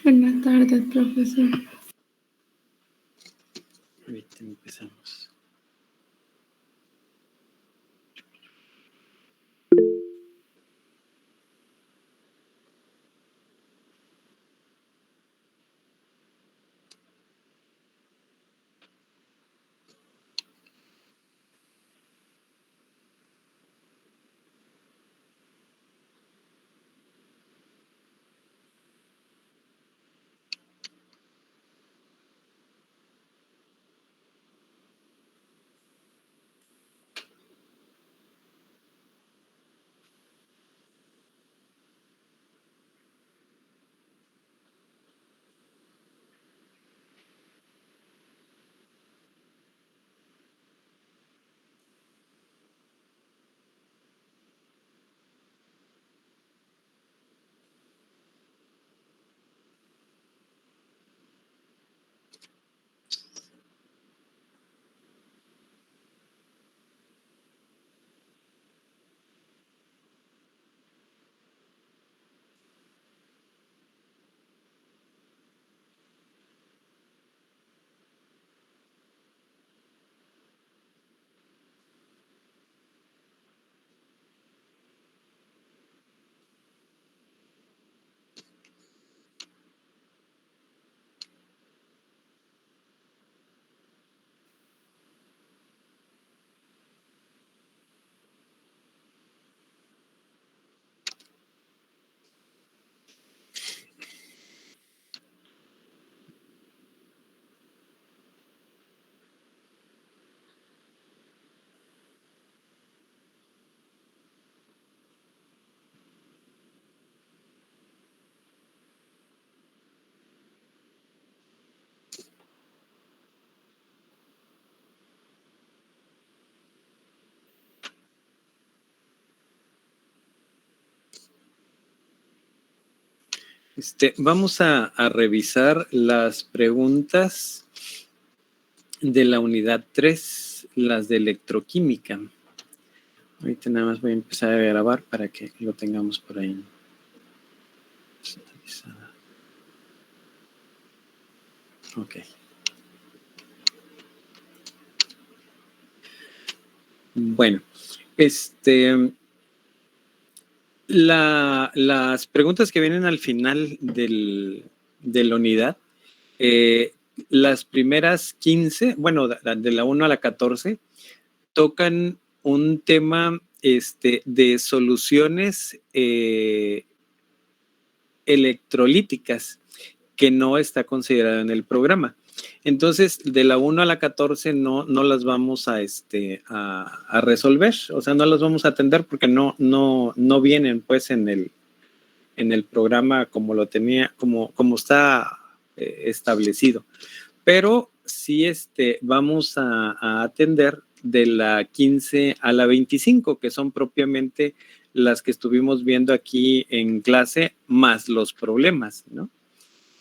Buenas tardes, profesor. Ahorita empezamos. Vamos a revisar las preguntas de la unidad 3, las de electroquímica. Ahorita nada más voy a empezar a grabar para que lo tengamos por ahí. Ok. Bueno, las preguntas que vienen al final de la unidad, las primeras 15, bueno, de la 1 a la 14, tocan un tema de soluciones electrolíticas que no está considerado en el programa. Entonces, de la 1 a la 14 no las vamos a resolver, o sea, no las vamos a atender porque no vienen pues en el programa como lo tenía, como está establecido. Pero sí vamos a atender de la 15 a la 25, que son propiamente las que estuvimos viendo aquí en clase, más los problemas, ¿no?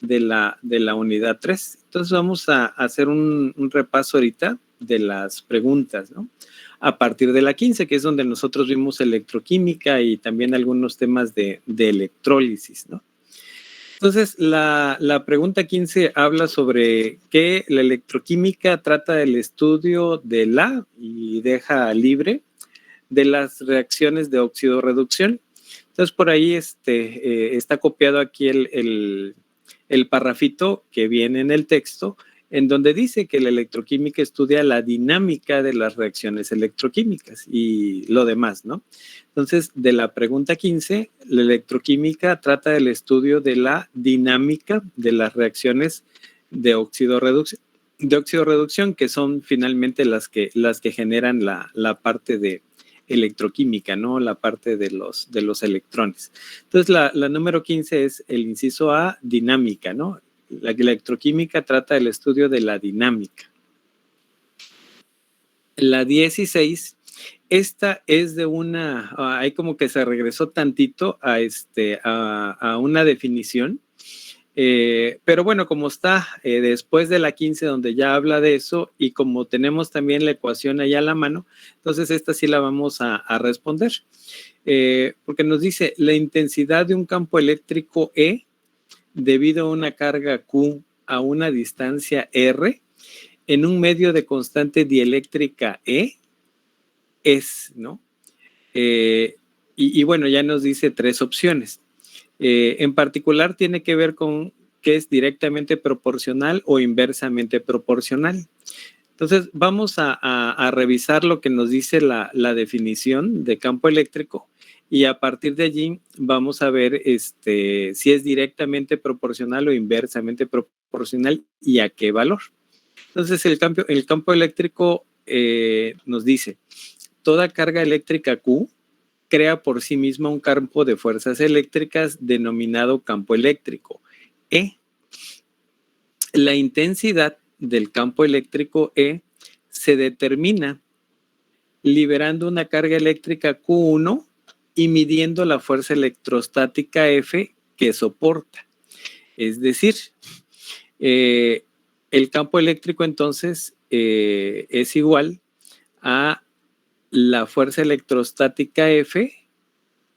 De la unidad 3. Entonces vamos a hacer un repaso ahorita de las preguntas, ¿no? A partir de la 15, que es donde nosotros vimos electroquímica y también algunos temas de electrólisis, ¿no? Entonces, la pregunta 15 habla sobre que la electroquímica trata del estudio de y deja libre de las reacciones de óxido-reducción. Entonces, por ahí está copiado aquí el parrafito que viene en el texto, en donde dice que la electroquímica estudia la dinámica de las reacciones electroquímicas y lo demás, ¿no? Entonces, de la pregunta 15, la electroquímica trata del estudio de la dinámica de las reacciones de óxido-reducción, que son finalmente las que generan la parte de electroquímica, ¿no? La parte de los electrones. Entonces, la número 15 es el inciso A, dinámica, ¿no? La electroquímica trata del estudio de la dinámica. La 16, esta es de ahí como que se regresó tantito a una definición, pero bueno, como está después de la 15 donde ya habla de eso y como tenemos también la ecuación ahí a la mano, entonces esta sí la vamos a responder, porque nos dice la intensidad de un campo eléctrico E debido a una carga Q a una distancia R en un medio de constante dieléctrica E es, ¿no? Y bueno, ya nos dice 3 opciones. En particular tiene que ver con que es directamente proporcional o inversamente proporcional. Entonces, vamos a revisar lo que nos dice la definición de campo eléctrico y a partir de allí vamos a ver si es directamente proporcional o inversamente proporcional y a qué valor. Entonces, el campo eléctrico nos dice, toda carga eléctrica Q crea por sí misma un campo de fuerzas eléctricas denominado campo eléctrico E. La intensidad del campo eléctrico E se determina liberando una carga eléctrica Q1 y midiendo la fuerza electrostática F que soporta. Es decir, el campo eléctrico entonces es igual a la fuerza electrostática F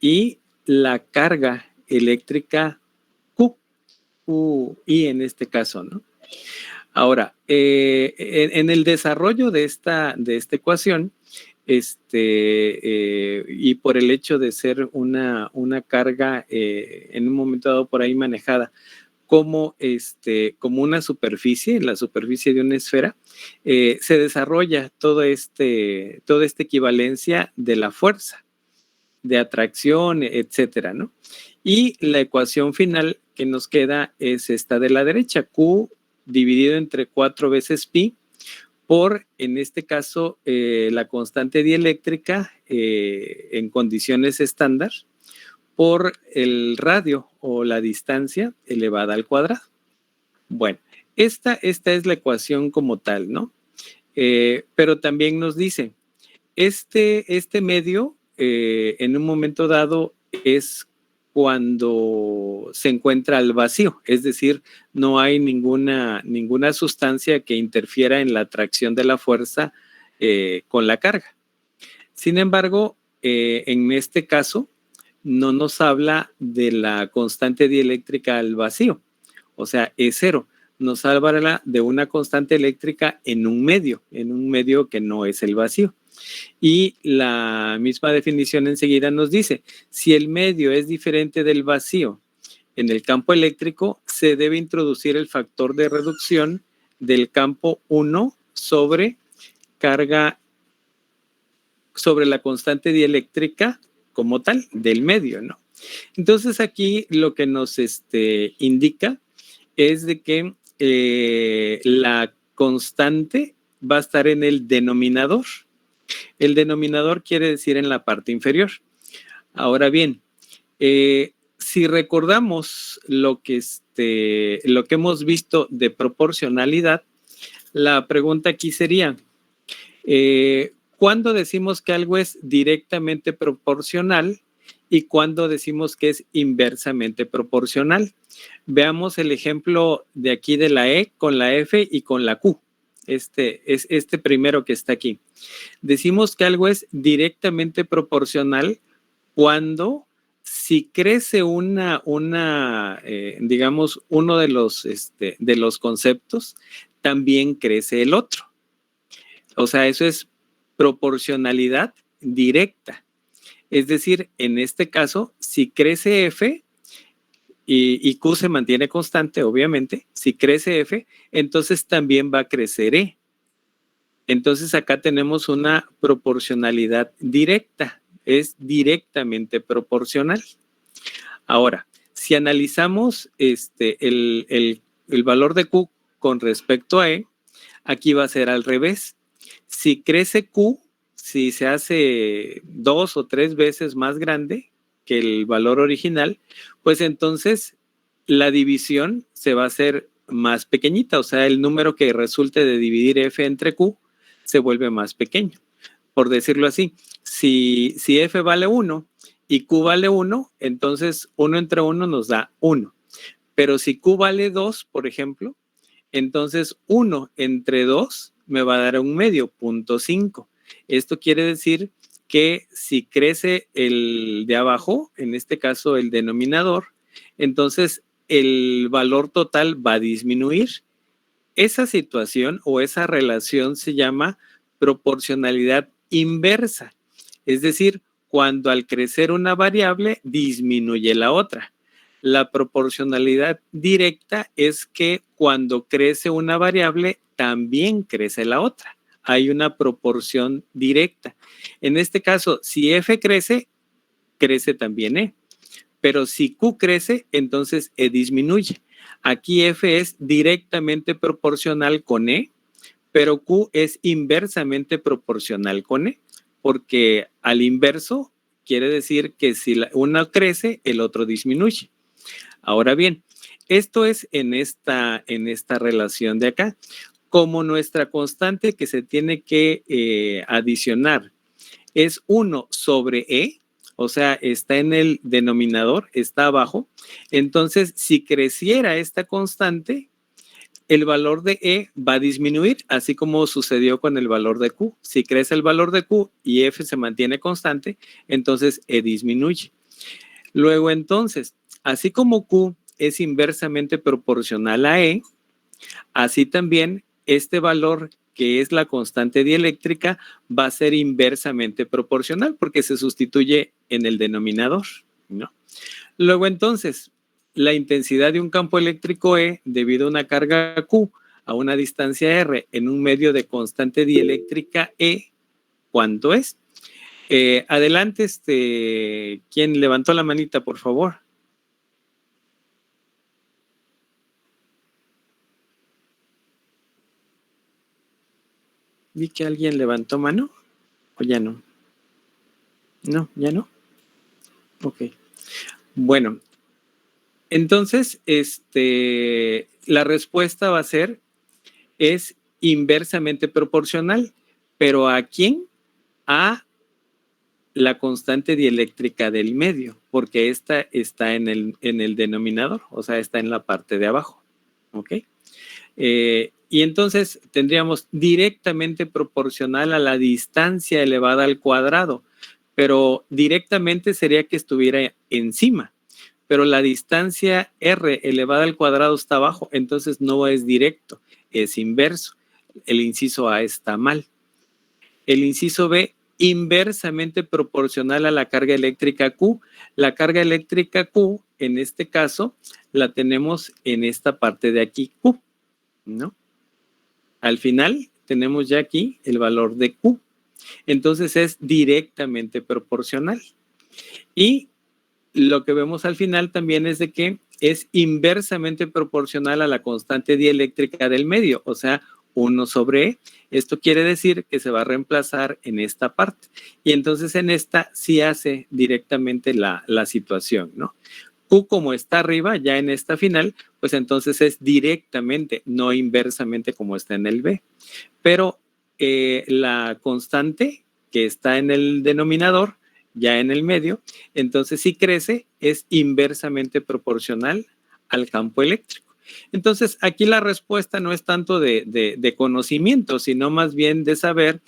y la carga eléctrica Q, QI en este caso, ¿no? Ahora, en el desarrollo de esta ecuación, y por el hecho de ser una carga en un momento dado por ahí manejada como una superficie, la superficie de una esfera, se desarrolla toda esta equivalencia de la fuerza, de atracción, etcétera, ¿no? Y la ecuación final que nos queda es esta de la derecha, Q dividido entre 4 veces pi por, en este caso, la constante dieléctrica en condiciones estándar por el radio o la distancia elevada al cuadrado. Bueno, esta es la ecuación como tal, ¿no? Pero también nos dice, este medio en un momento dado es cuando se encuentra al vacío, es decir, no hay ninguna sustancia que interfiera en la atracción de la fuerza con la carga. Sin embargo, en este caso, no nos habla de la constante dieléctrica al vacío, o sea, es cero. Nos habla de una constante eléctrica en un medio que no es el vacío. Y la misma definición enseguida nos dice, si el medio es diferente del vacío en el campo eléctrico, se debe introducir el factor de reducción del campo 1 sobre carga, sobre la constante dieléctrica como tal del medio, ¿no? Entonces aquí lo que nos indica es de que la constante va a estar en el denominador. El denominador quiere decir en la parte inferior. Ahora bien, si recordamos lo que hemos visto de proporcionalidad, la pregunta aquí sería, ¿cuándo decimos que algo es directamente proporcional y cuándo decimos que es inversamente proporcional? Veamos el ejemplo de aquí de la E con la F y con la Q. Es este primero que está aquí. Decimos que algo es directamente proporcional cuando si crece digamos, uno de los conceptos, también crece el otro. O sea, eso es proporcionalidad directa. Es decir, en este caso, si crece F y Q se mantiene constante, obviamente, si crece F, entonces también va a crecer E. Entonces acá tenemos una proporcionalidad directa, es directamente proporcional. Ahora, si analizamos el valor de Q con respecto a E, aquí va a ser al revés. Si crece Q, si se hace 2 o 3 veces más grande que el valor original, pues entonces la división se va a hacer más pequeñita, o sea, el número que resulte de dividir F entre Q se vuelve más pequeño. Por decirlo así, si F vale 1 y Q vale 1, entonces 1 entre 1 nos da 1. Pero si Q vale 2, por ejemplo, entonces 1 entre 2 me va a dar un medio, 0.5. Esto quiere decir que si crece el de abajo, en este caso el denominador, entonces el valor total va a disminuir. Esa situación o esa relación se llama proporcionalidad inversa. Es decir, cuando al crecer una variable disminuye la otra. La proporcionalidad directa es que cuando crece una variable también crece la otra. Hay una proporción directa. En este caso, si F crece, crece también E. Pero si Q crece, entonces E disminuye. Aquí F es directamente proporcional con E, pero Q es inversamente proporcional con E, porque al inverso quiere decir que si uno crece, el otro disminuye. Ahora bien, esto es en esta relación de acá. Como nuestra constante que se tiene que adicionar es 1 sobre E, o sea, está en el denominador, está abajo, entonces si creciera esta constante, el valor de E va a disminuir, así como sucedió con el valor de Q. Si crece el valor de Q y F se mantiene constante, entonces E disminuye. Luego, entonces, así como Q es inversamente proporcional a E, así también este valor que es la constante dieléctrica va a ser inversamente proporcional porque se sustituye en el denominador, ¿no? Luego, entonces, la intensidad de un campo eléctrico E debido a una carga Q a una distancia R en un medio de constante dieléctrica E, ¿cuánto es? Adelante, ¿quién levantó la manita, por favor? Vi que alguien levantó mano, ¿o ya no? No, ¿ya no? Ok. Bueno, entonces, la respuesta va a ser, es inversamente proporcional, pero ¿a quién? A la constante dieléctrica del medio, porque esta está en el denominador, o sea, está en la parte de abajo, ¿ok? Y entonces tendríamos directamente proporcional a la distancia elevada al cuadrado, pero directamente sería que estuviera encima, pero la distancia r elevada al cuadrado está abajo, entonces no es directo, es inverso. El inciso A está mal. El inciso B, inversamente proporcional a la carga eléctrica Q. La carga eléctrica Q, en este caso, la tenemos en esta parte de aquí, Q, ¿no? Al final, tenemos ya aquí el valor de Q. Entonces, es directamente proporcional. Y lo que vemos al final también es de que es inversamente proporcional a la constante dieléctrica del medio, o sea, 1 sobre E. Esto quiere decir que se va a reemplazar en esta parte. Y entonces en esta sí hace directamente la situación, ¿no? Q como está arriba, ya en esta final, pues entonces es directamente, no inversamente como está en el B. Pero la constante que está en el denominador, ya en el medio, entonces si crece es inversamente proporcional al campo eléctrico. Entonces aquí la respuesta no es tanto de conocimiento, sino más bien de saber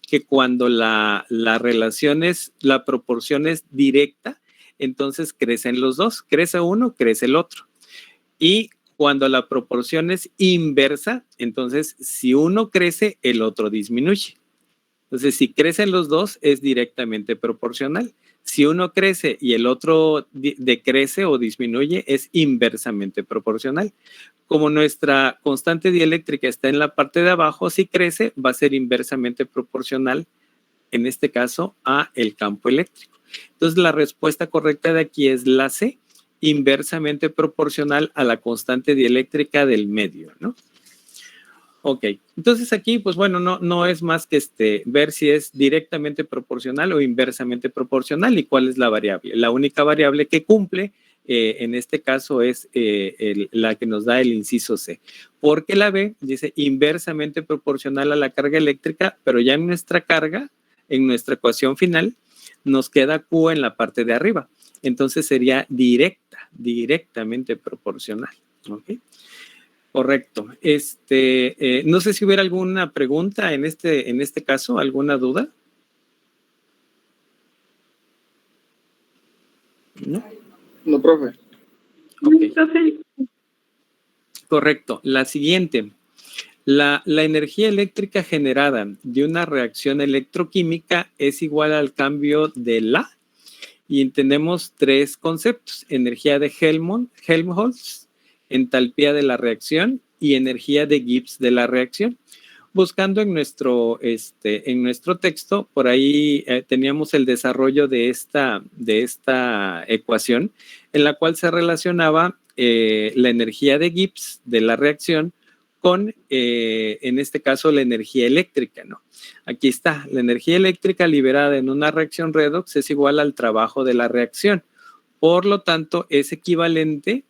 que cuando la relación es, la proporción es directa, entonces crecen los dos, crece uno, crece el otro. Y cuando la proporción es inversa, entonces si uno crece, el otro disminuye. Entonces, si crecen los dos, es directamente proporcional. Si uno crece y el otro decrece o disminuye, es inversamente proporcional. Como nuestra constante dieléctrica está en la parte de abajo, si crece, va a ser inversamente proporcional, en este caso, a el campo eléctrico. Entonces, la respuesta correcta de aquí es la C, inversamente proporcional a la constante dieléctrica del medio, ¿no? Ok, entonces aquí, pues bueno, no es más que ver si es directamente proporcional o inversamente proporcional y cuál es la variable. La única variable que cumple en este caso es la que nos da el inciso C, porque la B dice inversamente proporcional a la carga eléctrica, pero ya en nuestra carga, en nuestra ecuación final, nos queda Q en la parte de arriba. Entonces sería directamente proporcional. ¿Ok? Correcto. No sé si hubiera alguna pregunta en este caso, alguna duda. ¿No? No, profe. Ok. Profe, Correcto. La siguiente. La energía eléctrica generada de una reacción electroquímica es igual al cambio de la, y tenemos tres conceptos: energía de Helmholtz, entalpía de la reacción y energía de Gibbs de la reacción. Buscando en nuestro texto, por ahí teníamos el desarrollo de esta ecuación, en la cual se relacionaba la energía de Gibbs de la reacción con, en este caso, la energía eléctrica, ¿no? Aquí está, la energía eléctrica liberada en una reacción redox es igual al trabajo de la reacción. Por lo tanto, es equivalente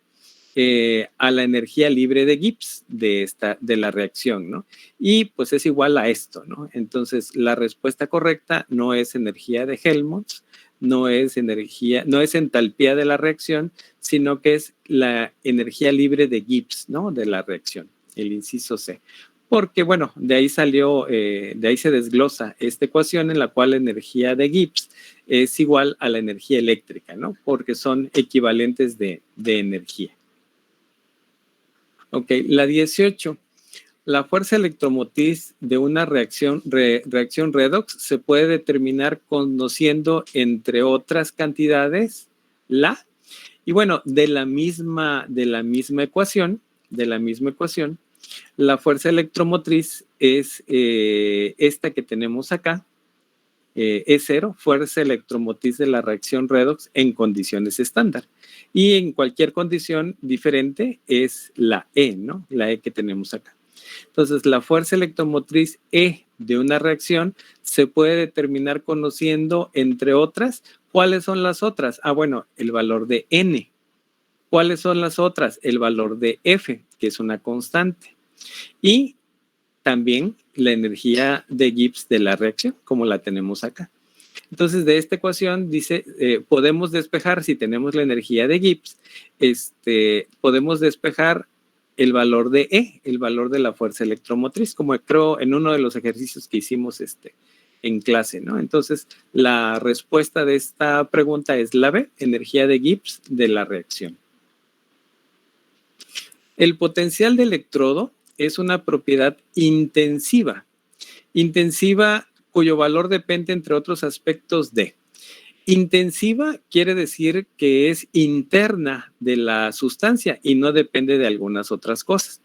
a la energía libre de Gibbs de la reacción, ¿no? Y pues es igual a esto, ¿no? Entonces, la respuesta correcta no es energía de Helmholtz, no es entalpía de la reacción, sino que es la energía libre de Gibbs, ¿no? De la reacción, el inciso C. Porque, bueno, de ahí salió, de ahí se desglosa esta ecuación en la cual la energía de Gibbs es igual a la energía eléctrica, ¿no? Porque son equivalentes de energía. Ok, la 18. La fuerza electromotriz de una reacción redox se puede determinar conociendo, entre otras cantidades, la. Y bueno, de la misma ecuación, la fuerza electromotriz es esta que tenemos acá, E0, fuerza electromotriz de la reacción redox en condiciones estándar. Y en cualquier condición diferente es la E, ¿no? La E que tenemos acá. Entonces, la fuerza electromotriz E de una reacción se puede determinar conociendo, entre otras, ¿cuáles son las otras? Ah, bueno, el valor de N. ¿Cuáles son las otras? El valor de F, que es una constante. Y también la energía de Gibbs de la reacción, como la tenemos acá. Entonces, de esta ecuación dice, podemos despejar, si tenemos la energía de Gibbs, podemos despejar el valor de E, el valor de la fuerza electromotriz, como creo en uno de los ejercicios que hicimos en clase, ¿no? Entonces, la respuesta de esta pregunta es la B, energía de Gibbs de la reacción. El potencial de electrodo es una propiedad intensiva cuyo valor depende, entre otros aspectos, de. Intensiva quiere decir que es interna de la sustancia y no depende de algunas otras cosas.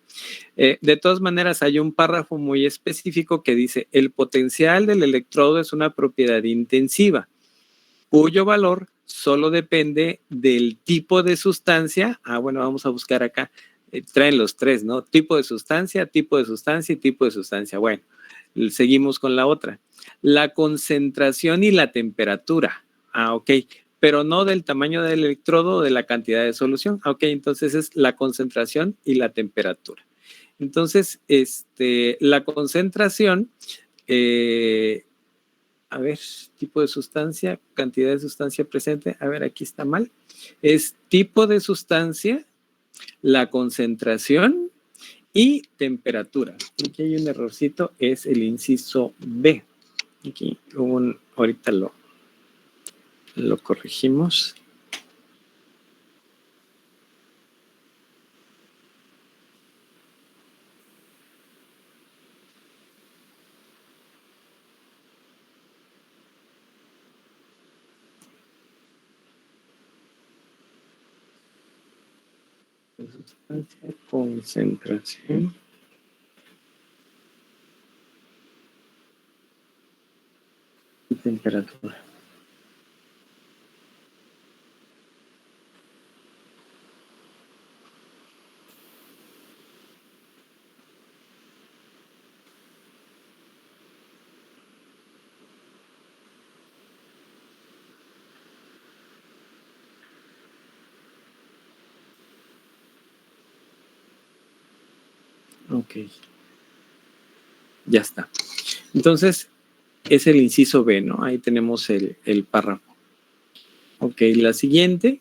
De todas maneras, hay un párrafo muy específico que dice: el potencial del electrodo es una propiedad intensiva, cuyo valor solo depende del tipo de sustancia. Ah, bueno, vamos a buscar acá. Traen los tres, ¿no? Tipo de sustancia y tipo de sustancia. Bueno, seguimos con la otra. La concentración y la temperatura. Ah, ok. Pero no del tamaño del electrodo o de la cantidad de solución. Ok, entonces es la concentración y la temperatura. Entonces, la concentración, a ver, tipo de sustancia, cantidad de sustancia presente. A ver, aquí está mal. Es tipo de sustancia, la concentración y temperatura. Aquí hay un errorcito, es el inciso B. Aquí ahorita lo corregimos. Sustancia, concentración y temperatura. Ok. Ya está. Entonces, es el inciso B, ¿no? Ahí tenemos el párrafo. Ok, la siguiente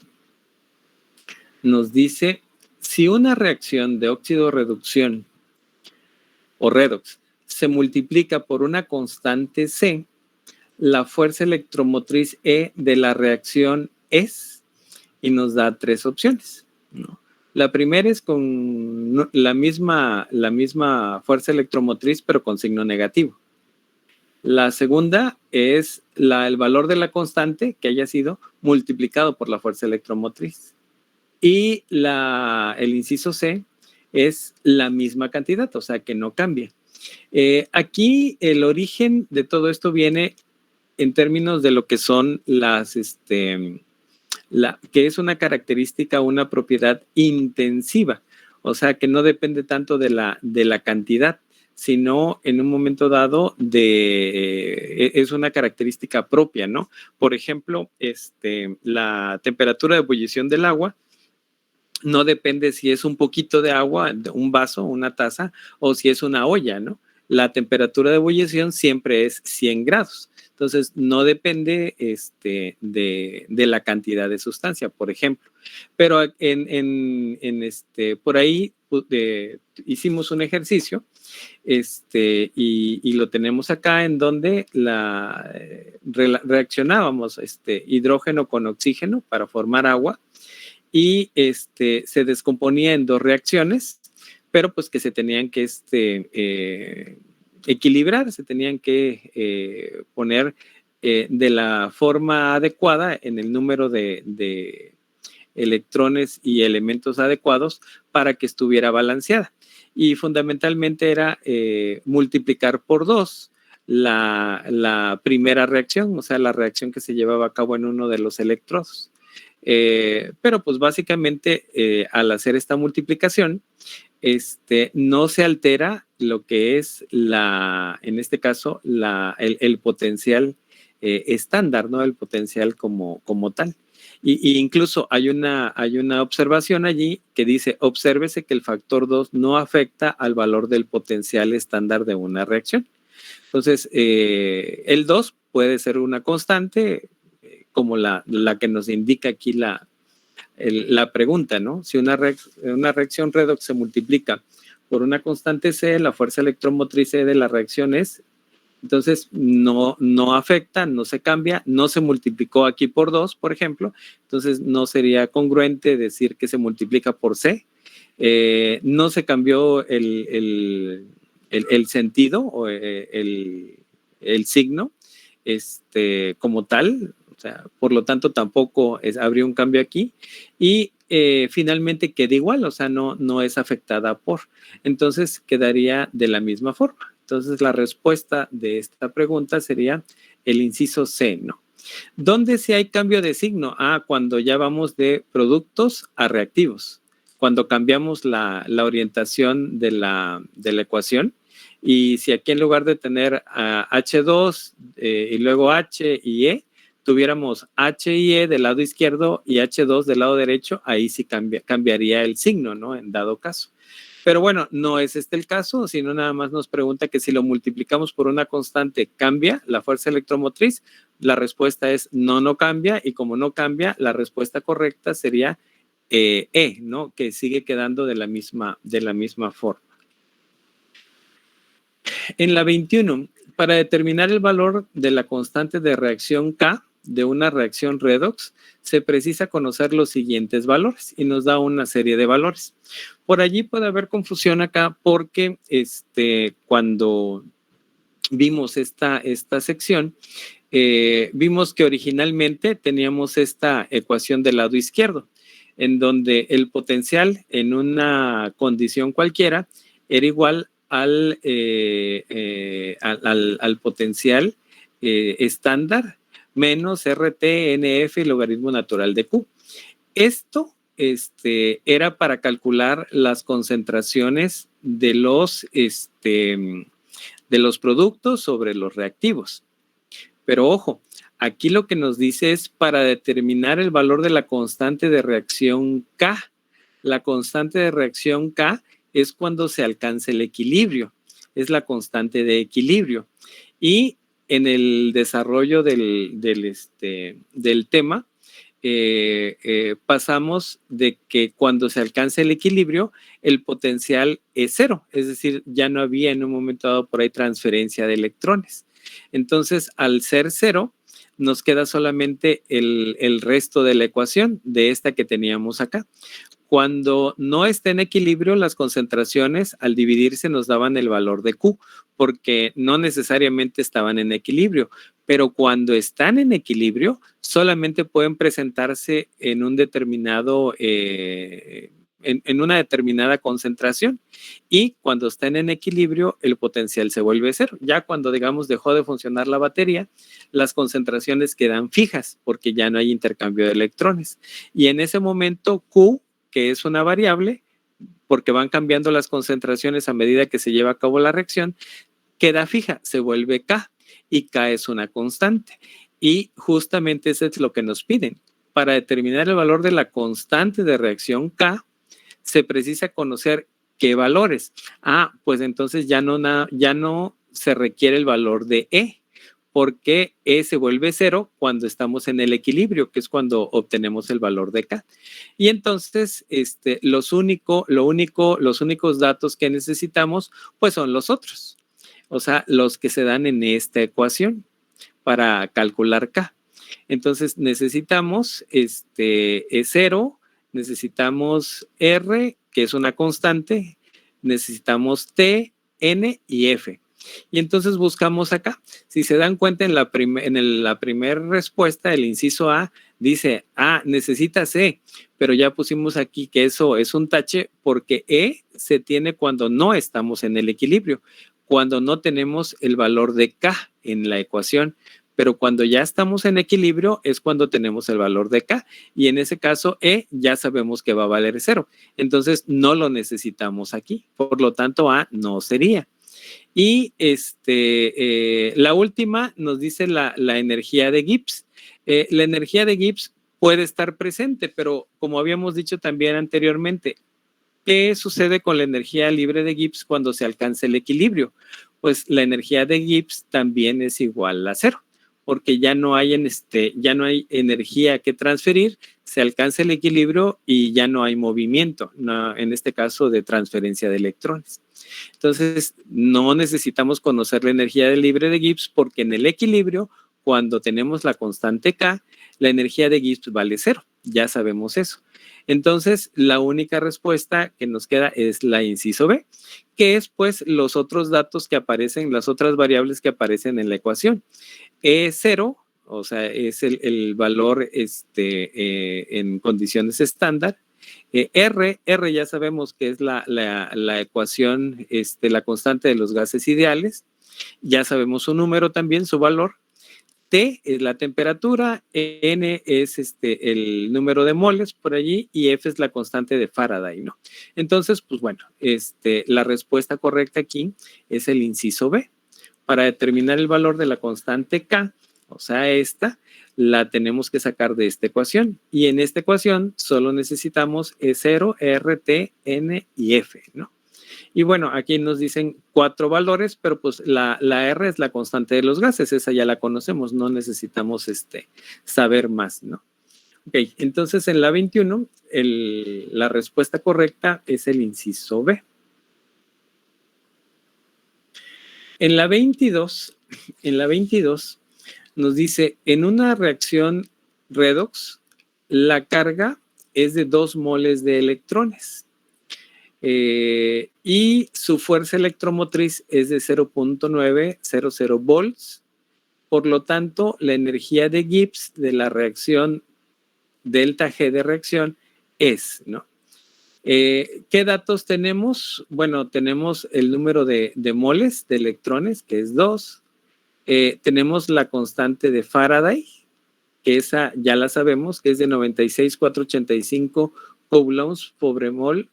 nos dice: si una reacción de óxido-reducción o redox se multiplica por una constante C, la fuerza electromotriz E de la reacción es, y nos da tres opciones, ¿no? La primera es con la misma fuerza electromotriz, pero con signo negativo. La segunda es el valor de la constante que haya sido multiplicado por la fuerza electromotriz. Y el inciso C es la misma cantidad, o sea que no cambia. Aquí el origen de todo esto viene en términos de lo que son que es una característica, una propiedad intensiva, o sea que no depende tanto de la cantidad, sino en un momento dado es una característica propia, ¿no? Por ejemplo, la temperatura de ebullición del agua no depende si es un poquito de agua, un vaso, una taza, o si es una olla, ¿no? La temperatura de ebullición siempre es 100 grados. Entonces, no depende de la cantidad de sustancia, por ejemplo. Pero por ahí hicimos un ejercicio y lo tenemos acá en donde reaccionábamos hidrógeno con oxígeno para formar agua y se descomponía en dos reacciones, pero pues que se tenían que equilibrar, se tenían que poner de la forma adecuada en el número de electrones y elementos adecuados para que estuviera balanceada. Y fundamentalmente era multiplicar por 2 la primera reacción, o sea, la reacción que se llevaba a cabo en uno de los electrodos. Pero pues básicamente al hacer esta multiplicación, no se altera lo que es en este caso, el potencial estándar, ¿no? El potencial como tal. Y incluso hay una observación allí que dice, obsérvese que el factor 2 no afecta al valor del potencial estándar de una reacción. Entonces, el 2 puede ser una constante, como la que nos indica aquí la pregunta, ¿no? Si una reacción redox se multiplica por una constante C, la fuerza electromotriz de la reacción es, entonces no afecta, no se cambia, no se multiplicó aquí por 2, por ejemplo, entonces no sería congruente decir que se multiplica por C, no se cambió el sentido o el signo como tal, o sea, por lo tanto tampoco habría un cambio aquí y finalmente queda igual, o sea, no es afectada por, entonces quedaría de la misma forma. Entonces la respuesta de esta pregunta sería el inciso C, ¿no? ¿Dónde sí hay cambio de signo? Cuando ya vamos de productos a reactivos, cuando cambiamos la orientación de la ecuación. Y si aquí en lugar de tener H2 y luego H y E, tuviéramos H y E del lado izquierdo y H2 del lado derecho, ahí sí cambiaría el signo, ¿no? En dado caso. Pero bueno, no es el caso, sino nada más nos pregunta que si lo multiplicamos por una constante, ¿cambia la fuerza electromotriz? La respuesta es no cambia, y como no cambia, la respuesta correcta sería E, ¿no? Que sigue quedando de la misma forma. En la 21, para determinar el valor de la constante de reacción K de una reacción redox, se precisa conocer los siguientes valores y nos da una serie de valores. Por allí puede haber confusión acá porque cuando vimos esta sección, vimos que originalmente teníamos esta ecuación del lado izquierdo, en donde el potencial en una condición cualquiera era igual al potencial estándar menos RT-NF y logaritmo natural de Q. Esto era para calcular las concentraciones de los productos sobre los reactivos. Pero ojo, aquí lo que nos dice es para determinar el valor de la constante de reacción K. La constante de reacción K es cuando se alcanza el equilibrio, es la constante de equilibrio. Y en el desarrollo del tema, pasamos de que cuando se alcanza el equilibrio, el potencial es cero, es decir, ya no había en un momento dado por ahí transferencia de electrones. Entonces, al ser cero, nos queda solamente el resto de la ecuación de esta que teníamos acá. Cuando no está en equilibrio, las concentraciones al dividirse nos daban el valor de Q, porque no necesariamente estaban en equilibrio, pero cuando están en equilibrio, solamente pueden presentarse en un determinado, en una determinada concentración. Y cuando están en equilibrio, el potencial se vuelve cero. Ya cuando, digamos, dejó de funcionar la batería, las concentraciones quedan fijas porque ya no hay intercambio de electrones. Y en ese momento, Q, que es una variable, porque van cambiando las concentraciones a medida que se lleva a cabo la reacción, queda fija, se vuelve K, y K es una constante. Y justamente eso es lo que nos piden. Para determinar el valor de la constante de reacción K, se precisa conocer qué valores. Pues entonces ya no se requiere el valor de E, porque E se vuelve cero cuando estamos en el equilibrio, que es cuando obtenemos el valor de K. Y entonces, los únicos datos que necesitamos, pues son los otros. O sea, los que se dan en esta ecuación para calcular K. Entonces, necesitamos E0, necesitamos R, que es una constante, necesitamos T, N y F. Y entonces buscamos acá. Si se dan cuenta en la primera respuesta, el inciso A dice, necesitas E, pero ya pusimos aquí que eso es un tache porque E se tiene cuando no estamos en el equilibrio, cuando no tenemos el valor de K en la ecuación. Pero cuando ya estamos en equilibrio es cuando tenemos el valor de K, y en ese caso E ya sabemos que va a valer cero. Entonces no lo necesitamos aquí, por lo tanto A no sería. Y la última nos dice la energía de Gibbs. La energía de Gibbs puede estar presente, pero como habíamos dicho también anteriormente, ¿qué sucede con la energía libre de Gibbs cuando se alcanza el equilibrio? Pues la energía de Gibbs también es igual a cero, porque ya no hay energía que transferir, se alcanza el equilibrio y ya no hay movimiento, en este caso de transferencia de electrones. Entonces, no necesitamos conocer la energía libre de Gibbs porque en el equilibrio, cuando tenemos la constante K, la energía de Gibbs vale cero, ya sabemos eso. Entonces, la única respuesta que nos queda es la inciso B, que es pues los otros datos que aparecen, las otras variables que aparecen en la ecuación. E0, o sea, es el valor en condiciones estándar. R ya sabemos que es la ecuación, la constante de los gases ideales. Ya sabemos su número también, su valor. T es la temperatura, N es el número de moles por allí y F es la constante de Faraday, ¿no? Entonces, pues bueno, la respuesta correcta aquí es el inciso B. Para determinar el valor de la constante K, o sea, esta, la tenemos que sacar de esta ecuación. Y en esta ecuación solo necesitamos E0, R, T, N y F, ¿no? Y bueno, aquí nos dicen 4 valores, pero pues la R es la constante de los gases, esa ya la conocemos, no necesitamos saber más, ¿no? Ok, entonces en la 21, la respuesta correcta es el inciso B. En la 22 nos dice, en una reacción redox, la carga es de 2 moles de electrones. Y su fuerza electromotriz es de 0.900 volts. Por lo tanto, la energía de Gibbs de la reacción delta G de reacción es, ¿no? ¿Qué datos tenemos? Bueno, tenemos el número de moles de electrones, que es 2. Tenemos la constante de Faraday, que esa ya la sabemos, que es de 96,485 coulombs por mol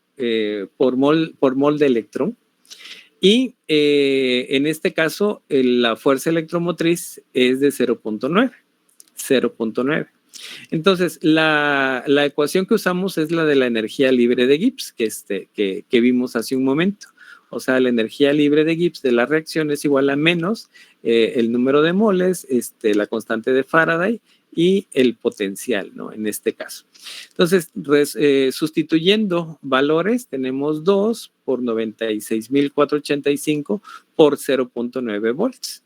de electrón. Y en este caso, la fuerza electromotriz es de 0.9. Entonces, la ecuación que usamos es la de la energía libre de Gibbs, que vimos hace un momento. O sea, la energía libre de Gibbs de la reacción es igual a menos el número de moles, la constante de Faraday y el potencial, ¿no? En este caso. Entonces, sustituyendo valores, tenemos 2 por 96,485 por 0.9 volts.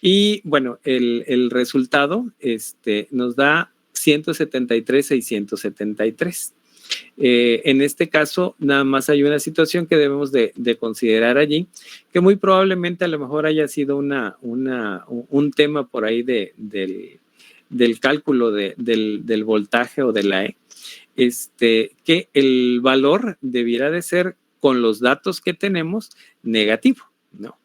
Y bueno, el resultado nos da 173,673. En este caso, nada más hay una situación que debemos de considerar allí, que muy probablemente a lo mejor haya sido un tema por ahí del cálculo del voltaje o de la E, que el valor debiera de ser, con los datos que tenemos, negativo, ¿no?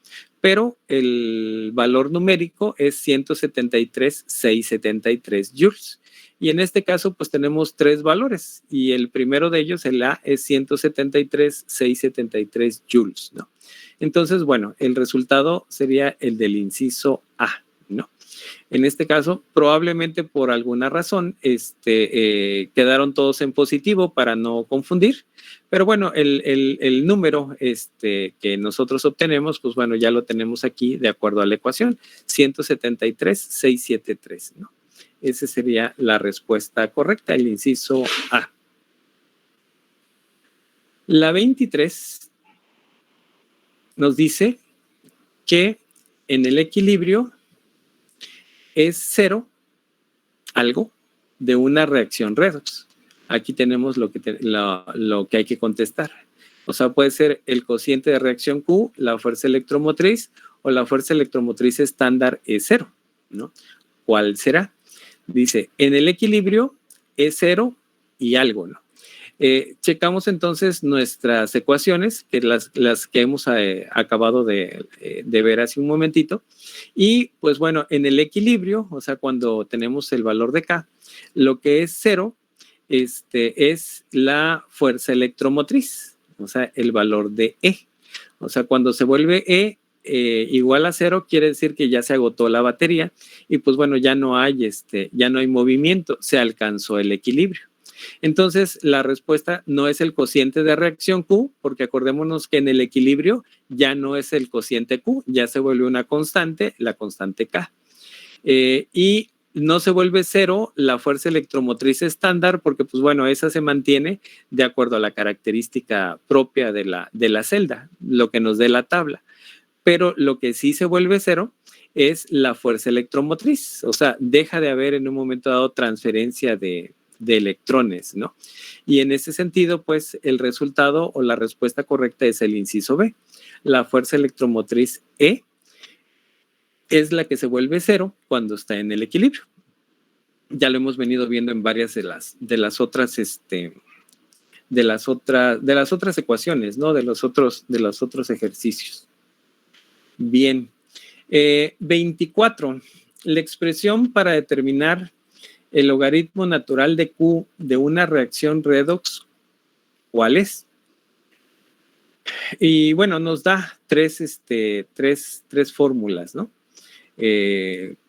Pero el valor numérico es 173,673 joules. Y en este caso, pues tenemos tres valores, y el primero de ellos, el A, es 173,673 joules, ¿no? Entonces, bueno, el resultado sería el del inciso A, ¿no? En este caso, probablemente por alguna razón, quedaron todos en positivo para no confundir, pero bueno, el número que nosotros obtenemos, pues bueno, ya lo tenemos aquí de acuerdo a la ecuación, 173,673, ¿no? Esa sería la respuesta correcta, el inciso A. La 23 nos dice que en el equilibrio es cero algo de una reacción redox. Aquí tenemos lo que hay que contestar. O sea, puede ser el cociente de reacción Q, la fuerza electromotriz, o la fuerza electromotriz estándar es cero, ¿no? ¿Cuál será? Dice, en el equilibrio es cero y algo, ¿no? Checamos entonces nuestras ecuaciones, que las que hemos acabado de ver hace un momentito, y pues bueno, en el equilibrio, o sea, cuando tenemos el valor de K, lo que es cero es la fuerza electromotriz, o sea, el valor de E. O sea, cuando se vuelve E igual a cero, quiere decir que ya se agotó la batería y pues bueno, ya no hay movimiento, se alcanzó el equilibrio. Entonces, la respuesta no es el cociente de reacción Q, porque acordémonos que en el equilibrio ya no es el cociente Q, ya se vuelve una constante, la constante K. Y no se vuelve cero la fuerza electromotriz estándar, porque pues bueno, esa se mantiene de acuerdo a la característica propia de la celda, lo que nos dé la tabla. Pero lo que sí se vuelve cero es la fuerza electromotriz, o sea, deja de haber en un momento dado transferencia de electrones, ¿no? Y en ese sentido, pues el resultado o la respuesta correcta es el inciso B. La fuerza electromotriz E es la que se vuelve cero cuando está en el equilibrio. Ya lo hemos venido viendo en varias de las otras ecuaciones, ¿no? De los otros ejercicios. Bien. 24. La expresión para determinar el logaritmo natural de Q de una reacción redox, ¿cuál es? Y bueno, nos da tres fórmulas, ¿no?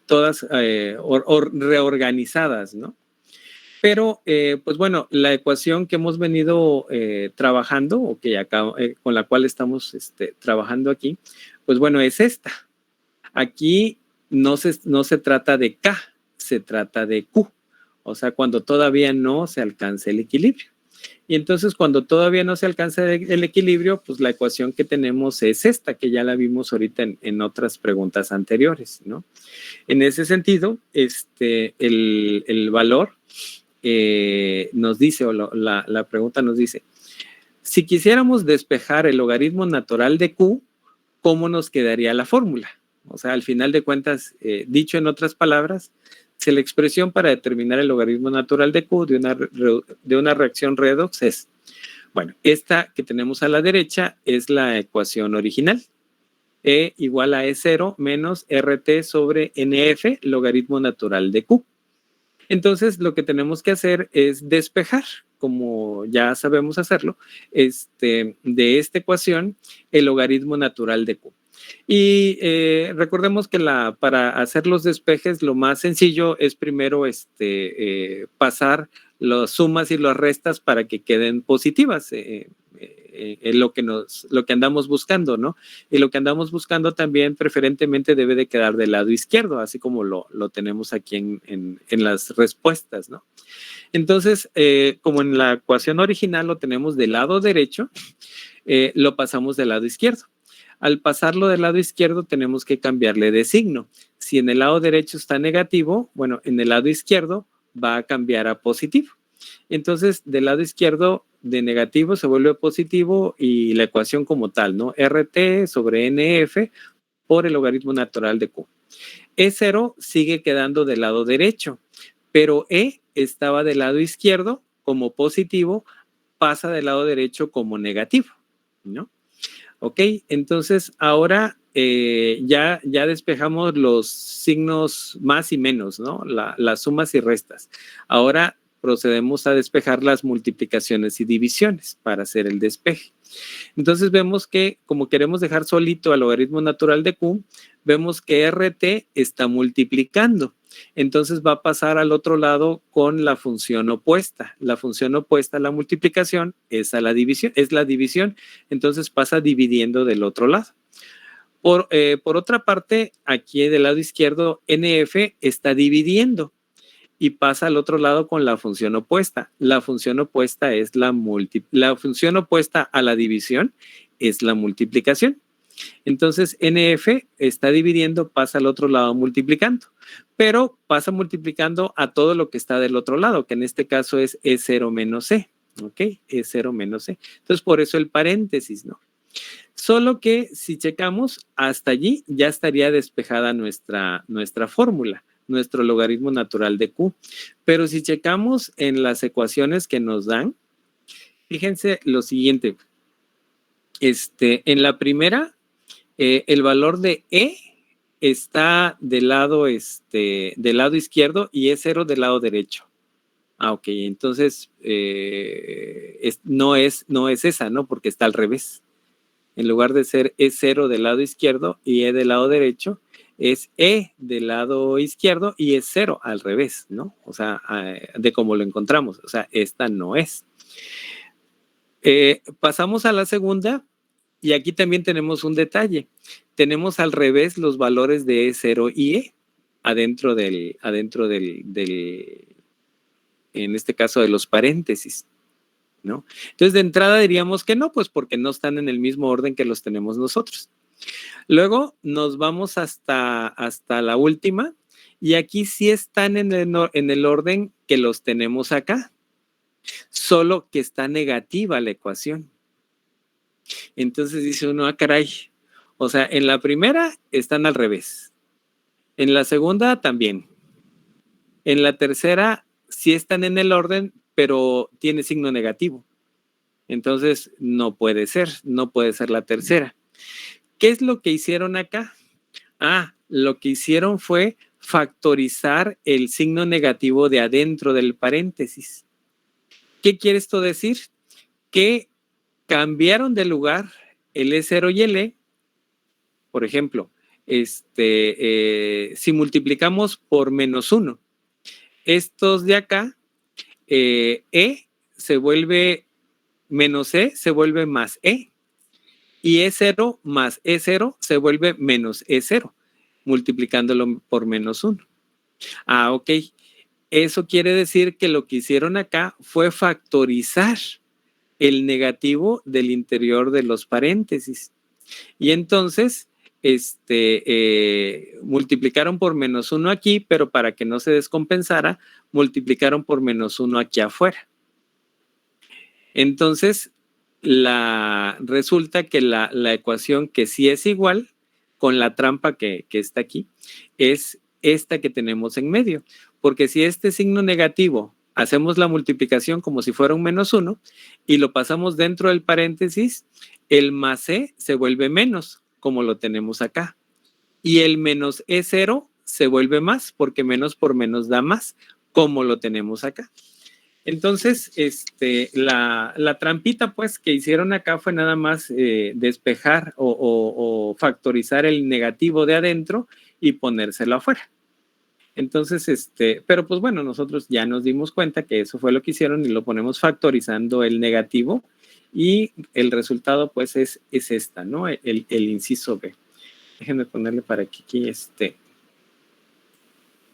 Todas reorganizadas, ¿no? Pero, pues bueno, la ecuación que hemos venido trabajando, o que con la cual estamos trabajando aquí, pues bueno, es esta. Aquí no se trata de K, se trata de Q, o sea, cuando todavía no se alcanza el equilibrio. Y entonces, cuando todavía no se alcanza el equilibrio, pues la ecuación que tenemos es esta, que ya la vimos ahorita en otras preguntas anteriores, ¿no? En ese sentido, el valor nos dice, o la pregunta nos dice, si quisiéramos despejar el logaritmo natural de Q, ¿cómo nos quedaría la fórmula? O sea, al final de cuentas, dicho en otras palabras, si la expresión para determinar el logaritmo natural de Q de una reacción redox es, bueno, esta que tenemos a la derecha es la ecuación original. E igual a E0 menos RT sobre NF, logaritmo natural de Q. Entonces, lo que tenemos que hacer es despejar, como ya sabemos hacerlo, de esta ecuación, el logaritmo natural de Q. Y recordemos que para hacer los despejes, lo más sencillo es primero pasar las sumas y las restas para que queden positivas. Lo que andamos buscando, ¿no? Y lo que andamos buscando también preferentemente debe de quedar del lado izquierdo, así como lo tenemos aquí en las respuestas, ¿no? Entonces, como en la ecuación original lo tenemos del lado derecho, lo pasamos del lado izquierdo. Al pasarlo del lado izquierdo tenemos que cambiarle de signo. Si en el lado derecho está negativo, bueno, en el lado izquierdo va a cambiar a positivo. Entonces, del lado izquierdo de negativo se vuelve positivo y la ecuación como tal, ¿no? RT sobre NF por el logaritmo natural de Q. E0 sigue quedando del lado derecho, pero E estaba del lado izquierdo como positivo, pasa del lado derecho como negativo, ¿no? Ok, entonces ahora ya despejamos los signos más y menos, ¿no? Las sumas y restas. Ahora procedemos a despejar las multiplicaciones y divisiones para hacer el despeje. Entonces vemos que como queremos dejar solito al logaritmo natural de Q, vemos que RT está multiplicando. Entonces va a pasar al otro lado con la función opuesta. La función opuesta a la multiplicación es a la división, entonces pasa dividiendo del otro lado. Por otra parte, aquí del lado izquierdo, NF está dividiendo y pasa al otro lado con la función opuesta. La función opuesta es la función opuesta a la división es la multiplicación. Entonces, NF está dividiendo, pasa al otro lado multiplicando, pero pasa multiplicando a todo lo que está del otro lado, que en este caso es E0 menos E, ¿ok? E0 menos E. Entonces, por eso el paréntesis, ¿no? Solo que si checamos, hasta allí ya estaría despejada nuestra fórmula, nuestro logaritmo natural de Q. Pero si checamos en las ecuaciones que nos dan, fíjense lo siguiente. En la primera, el valor de E está del lado izquierdo y E0 del lado derecho. Ah, ok, entonces no es esa, ¿no? Porque está al revés. En lugar de ser E0 del lado izquierdo y E del lado derecho, es E del lado izquierdo y es 0 al revés, ¿no? O sea, de cómo lo encontramos. O sea, esta no es. Pasamos a la segunda y aquí también tenemos un detalle. Tenemos al revés los valores de E0 y E adentro del en este caso de los paréntesis, ¿no? Entonces, de entrada diríamos que no, pues porque no están en el mismo orden que los tenemos nosotros. Luego nos vamos hasta la última y aquí sí están en el orden que los tenemos acá, solo que está negativa la ecuación. Entonces dice uno, ah, caray. O sea, en la primera están al revés. En la segunda también. En la tercera sí están en el orden, pero tiene signo negativo. Entonces no puede ser la tercera. ¿Qué es lo que hicieron acá? Ah, lo que hicieron fue factorizar el signo negativo de adentro del paréntesis. ¿Qué quiere esto decir? Que cambiaron de lugar el E0 y el E. Por ejemplo, si multiplicamos por -1, estos de acá, E se vuelve menos E, se vuelve más E. Y E0 más E0 se vuelve menos E0, multiplicándolo por -1. Ah, ok. Eso quiere decir que lo que hicieron acá fue factorizar el negativo del interior de los paréntesis. Y entonces, multiplicaron por -1 aquí, pero para que no se descompensara, multiplicaron por -1 aquí afuera. Entonces, resulta que la ecuación que sí es igual, con la trampa que está aquí, es esta que tenemos en medio. Porque si este signo negativo hacemos la multiplicación como si fuera un -1 y lo pasamos dentro del paréntesis, el más E se vuelve menos, como lo tenemos acá. Y el menos E0 se vuelve más, porque menos por menos da más, como lo tenemos acá. Entonces, la trampita pues que hicieron acá fue nada más despejar o factorizar el negativo de adentro y ponérselo afuera. Entonces, pero pues bueno, nosotros ya nos dimos cuenta que eso fue lo que hicieron y lo ponemos factorizando el negativo y el resultado pues es esta, ¿no? El inciso B. Déjenme ponerle para que aquí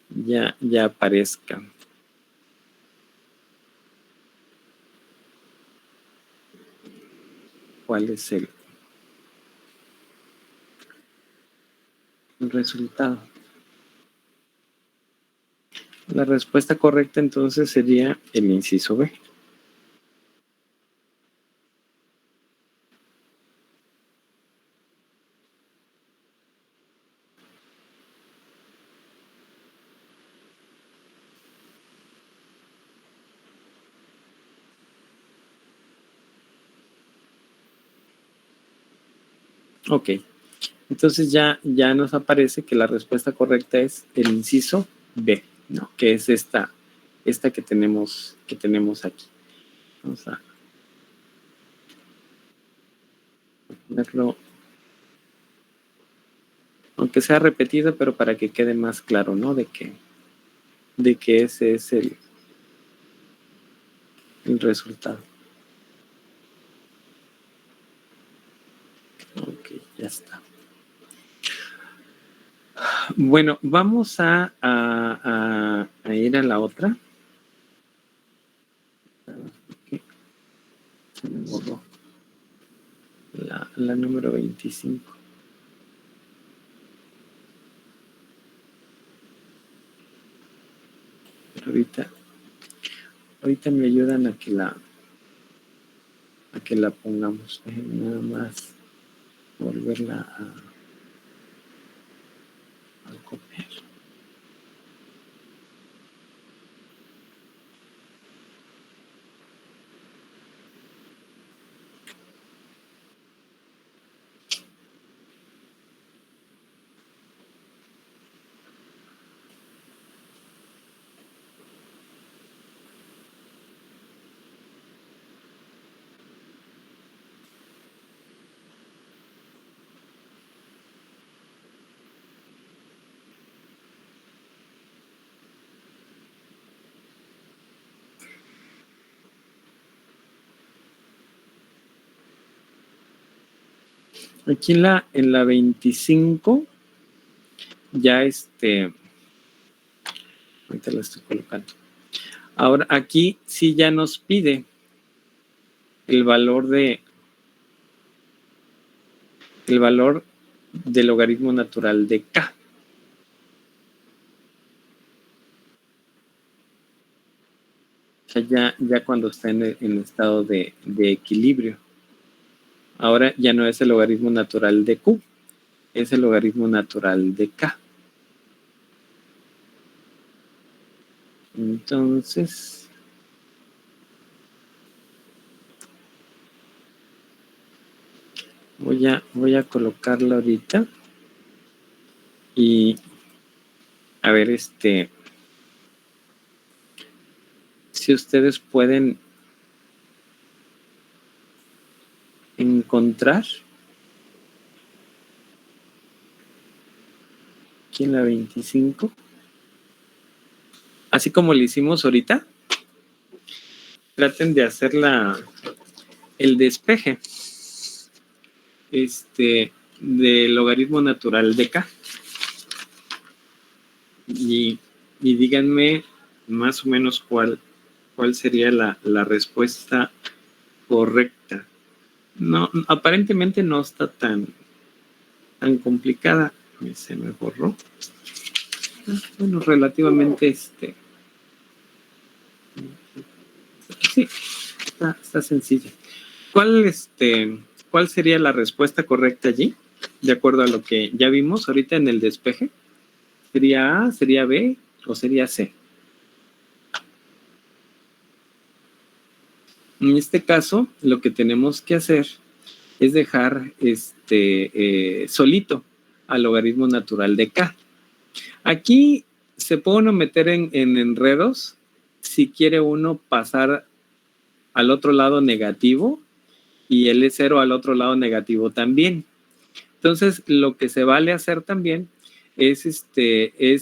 ya aparezca. ¿Cuál es el? resultado. La respuesta correcta entonces sería el inciso B. Ok, entonces ya nos aparece que la respuesta correcta es el inciso B, ¿no? Que es esta que tenemos aquí. Vamos a ponerlo, aunque sea repetido, pero para que quede más claro, ¿no? De que ese es el resultado. Ok, ya está. Bueno, vamos a ir a la otra. Okay. Se me borró. La número 25. Pero ahorita me ayudan a que la pongamos. Nada más volverla a copiar. Aquí en la 25 ya ahorita la estoy colocando. Ahora aquí sí ya nos pide el valor del logaritmo natural de K. O sea, ya cuando está en estado de equilibrio. Ahora ya no es el logaritmo natural de Q, es el logaritmo natural de K. Entonces, voy a colocarlo ahorita y a ver si ustedes pueden encontrar aquí en la 25, así como lo hicimos ahorita, traten de hacer el despeje del logaritmo natural de K. Y díganme más o menos cuál sería la respuesta correcta. No, aparentemente no está tan complicada. Se me borró. Bueno, relativamente sí, está sencilla. ¿Cuál sería la respuesta correcta allí? De acuerdo a lo que ya vimos ahorita en el despeje. ¿Sería A, sería B o sería C? En este caso, lo que tenemos que hacer es dejar solito al logaritmo natural de K. Aquí se puede uno meter en enredos si quiere uno pasar al otro lado negativo y el E0 al otro lado negativo también. Entonces, lo que se vale hacer también es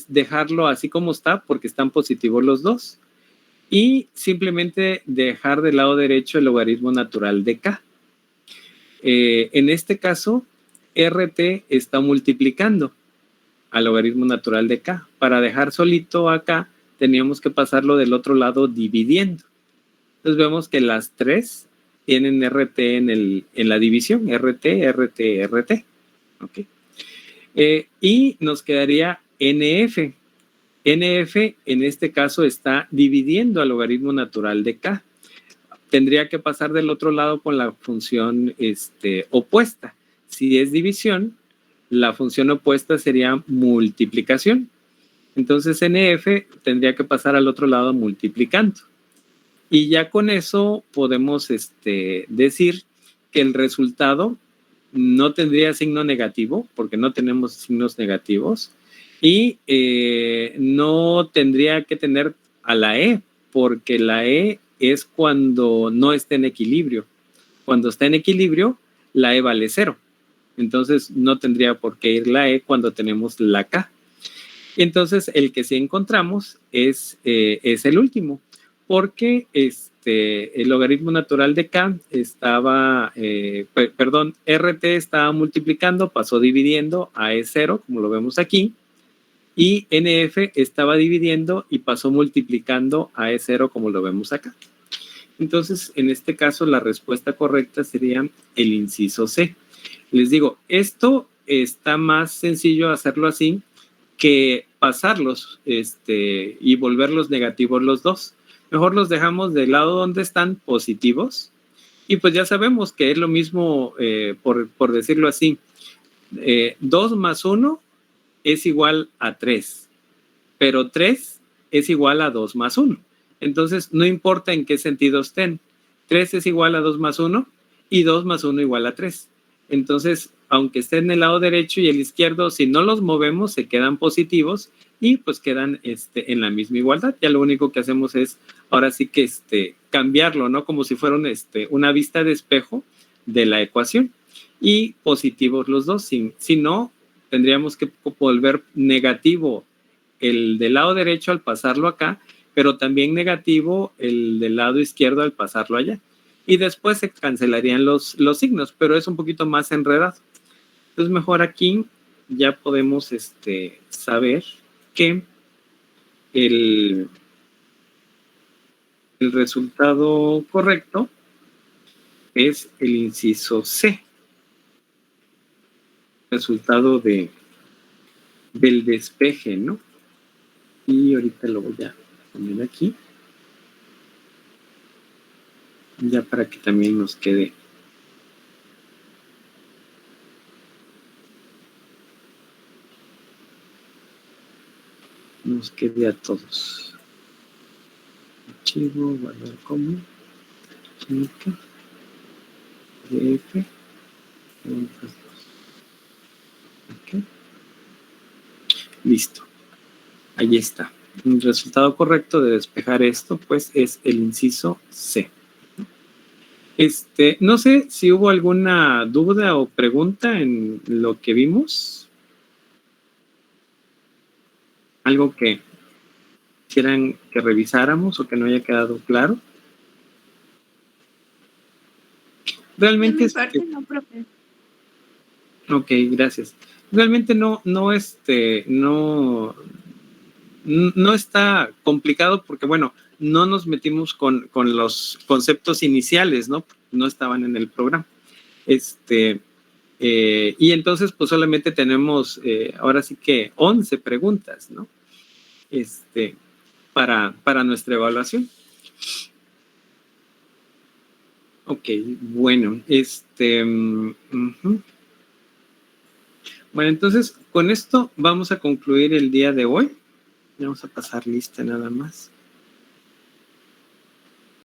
dejarlo así como está, porque están positivos los dos, y simplemente dejar del lado derecho el logaritmo natural de K. En este caso, RT está multiplicando al logaritmo natural de K. Para dejar solito acá, teníamos que pasarlo del otro lado dividiendo. Entonces vemos que las tres tienen RT en la división, RT, RT, RT. ¿Okay? Y nos quedaría NF. NF en este caso está dividiendo al logaritmo natural de K. Tendría que pasar del otro lado con la función opuesta. Si es división, la función opuesta sería multiplicación. Entonces NF tendría que pasar al otro lado multiplicando. Y ya con eso podemos decir que el resultado no tendría signo negativo, porque no tenemos signos negativos, y no tendría que tener a la E, porque la E es cuando no está en equilibrio. Cuando está en equilibrio, la E vale 0. Entonces no tendría por qué ir la E cuando tenemos la K. Entonces el que sí encontramos es el último, porque el logaritmo natural de K estaba, RT estaba multiplicando, pasó dividiendo a E0, como lo vemos aquí, y NF estaba dividiendo y pasó multiplicando a E0, como lo vemos acá. Entonces, en este caso, la respuesta correcta sería el inciso C. Les digo, esto está más sencillo hacerlo así que pasarlos y volverlos negativos los dos. Mejor los dejamos del lado donde están positivos y pues ya sabemos que es lo mismo, por decirlo así, 2 más 1 es igual a 3, pero 3 es igual a 2 más 1. Entonces, no importa en qué sentido estén, 3 es igual a 2 más 1 y 2 más 1 igual a 3. Entonces, aunque estén en el lado derecho y el izquierdo, si no los movemos, se quedan positivos y pues quedan en la misma igualdad. Ya lo único que hacemos es, ahora sí que cambiarlo, ¿no? Como si fuera una vista de espejo de la ecuación. Y positivos los dos, si no, tendríamos que volver negativo el del lado derecho al pasarlo acá, pero también negativo el del lado izquierdo al pasarlo allá. Y después se cancelarían los signos, pero es un poquito más enredado. Entonces mejor aquí ya podemos saber que el resultado correcto es el inciso C. Resultado del despeje, ¿no? Y ahorita lo voy a poner aquí. Ya para que también nos quede. Nos quede a todos. Archivo, guardar como. Química. DF. Okay. Listo. Ahí está. El resultado correcto de despejar esto, pues, es el inciso C. No sé si hubo alguna duda o pregunta en lo que vimos. Algo que quieran que revisáramos o que no haya quedado claro. Realmente de mi parte, no, profe. Ok, gracias. Realmente no está complicado porque, bueno, no nos metimos con los conceptos iniciales, ¿no? No estaban en el programa. Y entonces, pues solamente tenemos, ahora sí que 11 preguntas, ¿no? Para nuestra evaluación. Ok, bueno, Bueno, entonces, con esto vamos a concluir el día de hoy. Vamos a pasar lista nada más.